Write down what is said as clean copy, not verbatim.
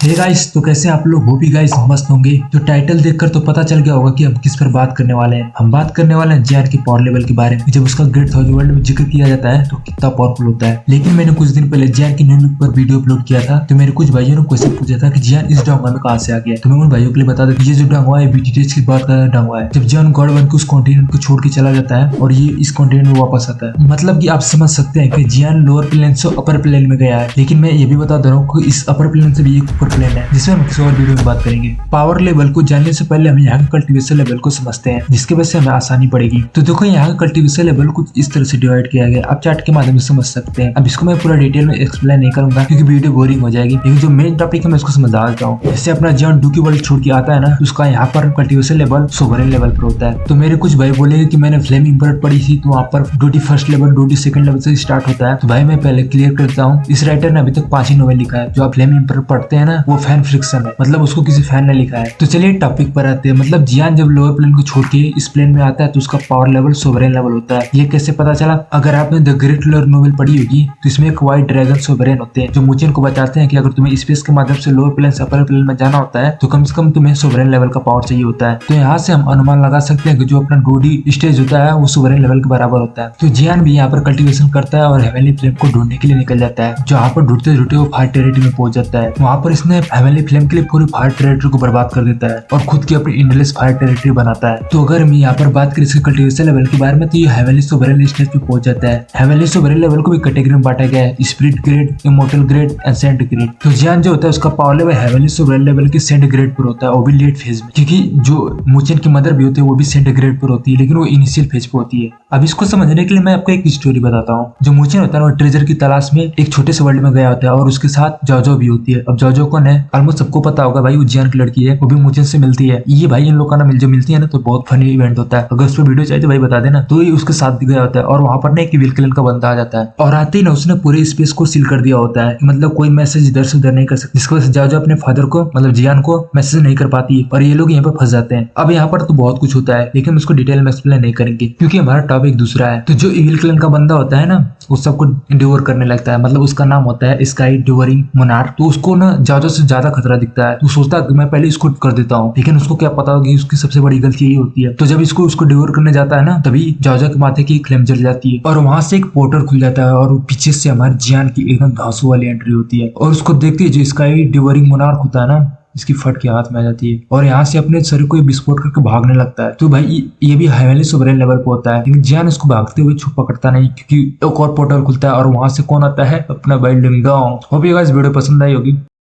Hey guys, तो कैसे आप लोग हो भी गाइस मस्त होंगे। तो टाइटल देखकर तो पता चल गया होगा कि हम किस पर बात करने वाले हैं। हम बात करने वाले हैं जियान के पावर लेवल के बारे में। जब उसका ग्रेट थाउजेंड वर्ल्ड में जिक्र किया जाता है तो कितना पावरफुल होता है। लेकिन मैंने कुछ दिन पहले जियान की न्यू लुक पर वीडियो अपलोड किया था, तो मेरे कुछ भाइयों ने क्वेश्चन पूछा था कि जियान इस डांगा में कहाँ से आ गया। तो मैं उन भाइयों के लिए बता दूं कि ये जो डांगा है बीटीएच की बात का डांगा है। जब जियान गॉड बन के उस कॉन्टिनेंट को छोड़ के चला जाता है और ये इस कॉन्टिनेंट में वापस आता है, मतलब कि आप समझ सकते हैं कि जियान लोअर प्लेन से अपर प्लेन में गया है। लेकिन मैं ये भी बता दे रहा हूँ कि इस अपर प्लेन से भी एक ऊपर प्लेन है, जिसमें हम किसी और वीडियो में बात करेंगे। पावर लेवल को जानने से पहले हम यहाँ के कल्टीवेशन लेवल को समझते हैं, जिसके वजह से हमें आसानी पड़ेगी। तो देखो, यहाँ का कल्टीवेशन लेवल कुछ इस तरह से डिवाइड किया गया, आप चार्ट के माध्यम से समझ सकते हैं। अब इसको मैं पूरा डिटेल में एक्सप्लेन नहीं करूंगा क्योंकि वीडियो बोरिंग हो जाएगी, लेकिन जो मेन टॉपिक है मैं उसको समझा देता हूँ। जैसे अपना जियान डू की वर्ल्ड छोड़ के आता है ना, उसका यहाँ पर कल्टीवेशन लेवल सोवरेन लेवल पर होता है। तो मेरे कुछ भाई बोले कि मैंने फ्लेम इम्पोर्ट पढ़ी थी, तो वहाँ पर duty first level duty second level से स्टार्ट होता है। तो भाई मैं पहले क्लियर करता हूँ, इस राइटर ने अभी तक 5 ही नोवेल लिखा है। जो आप फ्लेम इम्पोर्ट पढ़ते हैं ना, वो फैन फ्रिक्शन है, मतलब उसको किसी फैन ने लिखा है। तो चलिए टॉपिक पर आते हैं। मतलब जियान जब लोअर प्लेन को छोड़ के इस प्लेन में आता है तो उसका पावर लेवल सोवरेन लेवल होता है। ये कैसे पता चला? अगर आपने द ग्रेट लोअर नोवेल पढ़ी होगी तो इसमें एक व्हाइट ड्रैगन सोवरेन होते हैं, जो मुचिन को बताते हैं कि अगर तुम्हें स्पेस के माध्यम से लोअर प्लेन से अपर प्लेन में जाना होता है तो कम से कम तुम्हें सोवरेन लेवल का पावर चाहिए होता है। तो यहाँ से हम अनुमान लगा सकते हैं कि जो अपना डोडी स्टेज होता है वो सोवरेन लेवल के बराबर होता है। तो जियान भी यहाँ पर कल्टीवेशन करता है और हेवनली फ्लेम को ढूंढने के लिए निकल जाता है। जो यहाँ पर ढूंढते ढूंढते वो फायर टेरिटरी में पहुंच जाता है। वहाँ पर इसने हेवनली फ्लेम के लिए पूरी फायर टेरिटरी को बर्बाद कर देता है और खुद की अपनी इंडलेस फायर टेरिटरी बनाता है। तो अगर हम यहाँ पर बात करें इसके कल्टीवेशन लेवल के बारे में, तो ये हेवनली सोवरेन स्टेज पे पहुंच जाता है। हेवनली सोवरेन लेवल को भी कैटेगरी में बांटा गया है, spirit grade, immortal grade and saint grade. तो जियान जो होता है उसका power level heavenly sovereign level के सेंट ग्रेड पर होता है, वो भी लेट फेज में, क्योंकि जो मुचिन की मदर भी होती है वो भी सेंट ग्रेड पर होती है, लेकिन वो इनिशियल फेज पे होती है। अब इसको समझने के लिए मैं आपको एक स्टोरी बताता हूँ। जो मुचिन होता है वो ट्रेजर की तलाश में एक छोटे से वर्ल्ड में गया होता है और उसके साथ जोजो भी होती है। अब जोजो कौन है? ऑलमोस्ट सबको पता होगा भाई, वो जियान की लड़की है, वो भी मुचिन से मिलती है। ये भाई इन लोगों का ना जो मिलती है ना, तो बहुत फनी इवेंट होता है। अगर उस पर वीडियो चाहिए तो भाई बता देना। तो ये उसके साथ गया होता है और वहां पर ना एक विल क्लेन का बंदा आ जाता है और आते ही ना उसने पूरे स्पेस को सील कर दिया होता है, मतलब कोई मैसेज इधर से उधर नहीं कर सकती, जिसकी वजह से जोजो अपने फादर को मतलब जियान को मैसेज नहीं कर पाती और ये लोग यहाँ पर फंस जाते हैं। अब यहाँ पर तो बहुत कुछ होता है, लेकिन उसको डिटेल में एक्सप्लेन नहीं करेंगे क्योंकि हमारा टॉपिक दूसरा है। तो जो इविल क्लेन का बंदा होता है ना, वो सबको डिवोर करने लगता है, मतलब उसका नाम होता है स्काई डिवोरिंग मोनार्क। तो उसको ना जोजो से ज्यादा खतरा दिखता है, तो सोचता है कि मैं पहले इसको कर देता हूँ, लेकिन उसको क्या पता होगी उसकी सबसे बड़ी गलती यही होती है। तो जब उसको डिवोर करने जाता है ना, तभी जोजो के माथे की फ्लेम जल जाती है और वहां से एक पोर्टल खुल जाता है और पीछे से हमारे जियान की एकदम धांसू वाली एंट्री होती है और उसको देखते ही जो स्काई डिवोरिंग मोनार्क होता है ना, इसकी फट के हाथ में आ जाती है और यहाँ से अपने शरीर को विस्फोट करके भागने लगता है। तो भाई ये भी हेवनली सोवरेन लेवल पे होता है, लेकिन जियान इसको भागते हुए छुप पकड़ता नहीं क्योंकि एक और पोर्टल खुलता है और वहां से कौन आता है? अपना भाई लिंगडोंग। होप यू गाइस वीडियो पसंद आई होगी।